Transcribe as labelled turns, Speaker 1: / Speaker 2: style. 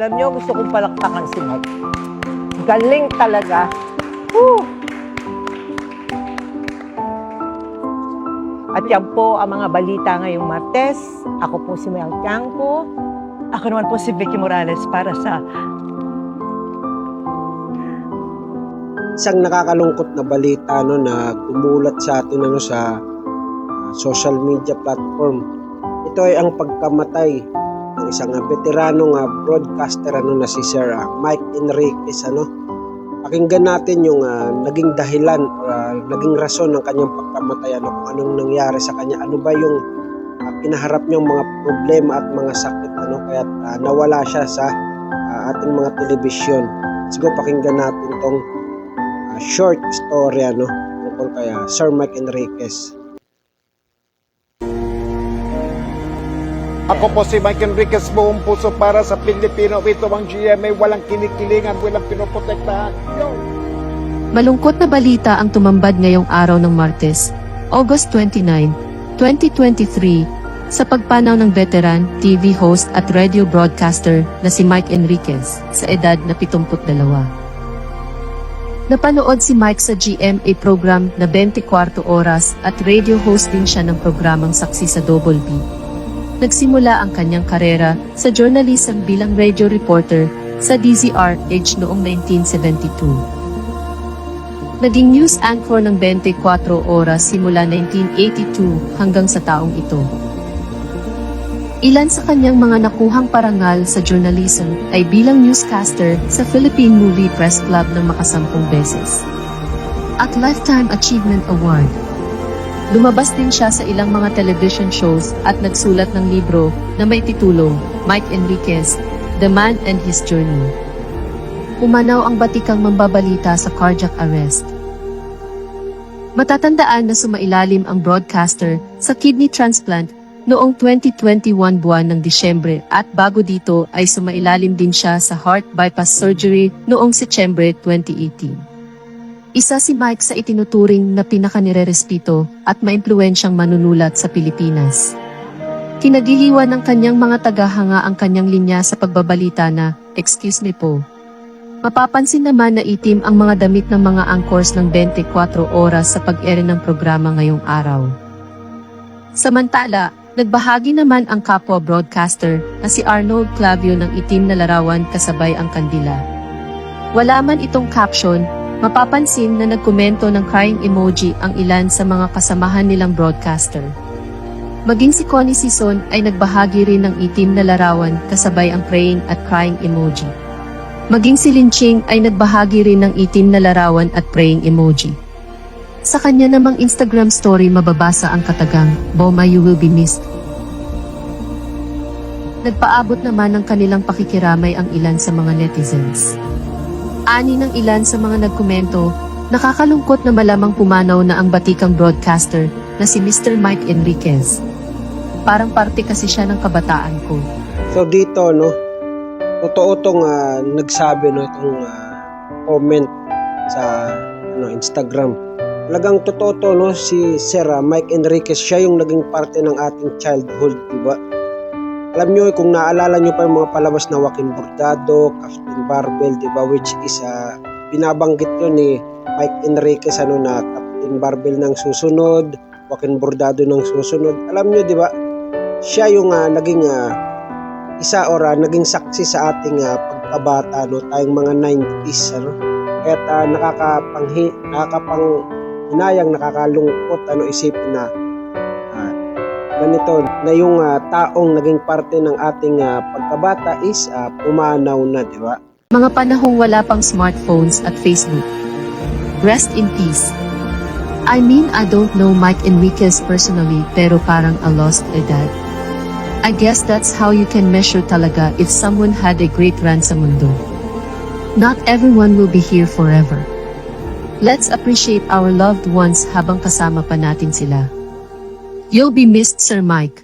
Speaker 1: Alam niyo, gusto kong palakpakan si Mike. Galing talaga. Woo! At yan po ang mga balita ngayong Martes. Ako po si Mel Tiangco.
Speaker 2: Ako naman po si Vicky Morales para sa
Speaker 3: isang nakakalungkot na balita na gumulat sa atin sa social media platform. Ito ay ang pagkamatay ng isang veteranong broadcaster na si Sir Mike Enriquez. Pakinggan natin yung naging dahilan o naging rason ng kanyang pagkamatay, kung anong nangyari sa kanya, ano ba yung pinaharap niyang mga problema at mga sakit, kaya nawala siya sa ating mga telebisyon. Siguro pakinggan natin tong short story tungkol kay Sir Mike Enriquez.
Speaker 4: Ako po si Mike Enriquez, buong puso para sa Pilipino. Ito ang GMA, walang kinikilingan, walang pinoprotektahan.
Speaker 5: Malungkot na balita ang tumambad ngayong araw ng Martes, August 29, 2023, sa pagpanaw ng veteran, TV host at radio broadcaster na si Mike Enriquez sa edad na 72. Napanood si Mike sa GMA program na 24 oras at radio host din siya ng programang Saksi sa Double B. Nagsimula ang kanyang karera sa journalism bilang radio reporter sa DZRH noong 1972. Naging news anchor ng 24 oras simula 1982 hanggang sa taong ito. Ilan sa kanyang mga nakuhang parangal sa journalism ay bilang newscaster sa Philippine Movie Press Club ng makasampung beses at Lifetime Achievement Award. Lumabas din siya sa ilang mga television shows at nagsulat ng libro na may titulong Mike Enriquez, The Man and His Journey. Umanaw ang batikang mambabalita sa cardiac arrest. Matatandaan na sumailalim ang broadcaster sa kidney transplant noong 2021 buwan ng Disyembre at bago dito ay sumailalim din siya sa heart bypass surgery noong Setyembre 2018. Isa si Mike sa itinuturing na pinakanirerespeto at maimpluwensyang manunulat sa Pilipinas. Kinagiliwan ng kanyang mga tagahanga ang kanyang linya sa pagbabalita na, "Excuse me po." Mapapansin naman na itim ang mga damit ng mga anchors ng 24 oras sa pag-ere ng programa ngayong araw. Samantala, nagbahagi naman ang kapwa broadcaster na si Arnold Clavio ng itim na larawan kasabay ang kandila. Wala man itong caption, mapapansin na nagkomento ng crying emoji ang ilan sa mga kasamahan nilang broadcaster. Maging si Connie Sison ay nagbahagi rin ng itim na larawan kasabay ang praying at crying emoji. Maging si Linching ay nagbahagi rin ng itim na larawan at praying emoji. Sa kanya namang Instagram story mababasa ang katagang, "Boma, you will be missed." Nagpaabot naman ng kanilang pakikiramay ang ilan sa mga netizens. Ani ng ilan sa mga nagkomento, nakakalungkot na malamang pumanaw na ang batikang broadcaster na si Mr. Mike Enriquez. Parang parte kasi siya ng kabataan ko.
Speaker 3: So dito, totoo tong nagsabi itong comment sa Instagram. Talagang totoo to, si Sir Mike Enriquez, siya yung naging parte ng ating childhood, diba? Alam nyo, kung naalala nyo pa yung mga palabas na Joaquin Bordado, Captain Barbell, diba? Which is, binabanggit yun ni Mike Enriquez, na Captain Barbell ng susunod, Joaquin Bordado ng susunod. Alam nyo, diba? Siya yung naging isa or naging saksi sa ating pagkabata, tayong mga 90s, Kaya nakakapanghinayang, nakakalungkot, isipin na ganito, na yung taong naging parte ng ating pagkabata is pumanaw na, di ba?
Speaker 5: Mga panahong wala pang smartphones at Facebook. Rest in peace. I mean, I don't know Mike Enriquez personally, pero parang a lost a dad. I guess that's how you can measure talaga if someone had a great run sa mundo. Not everyone will be here forever. Let's appreciate our loved ones habang kasama pa natin sila. You'll be missed, Sir Mike.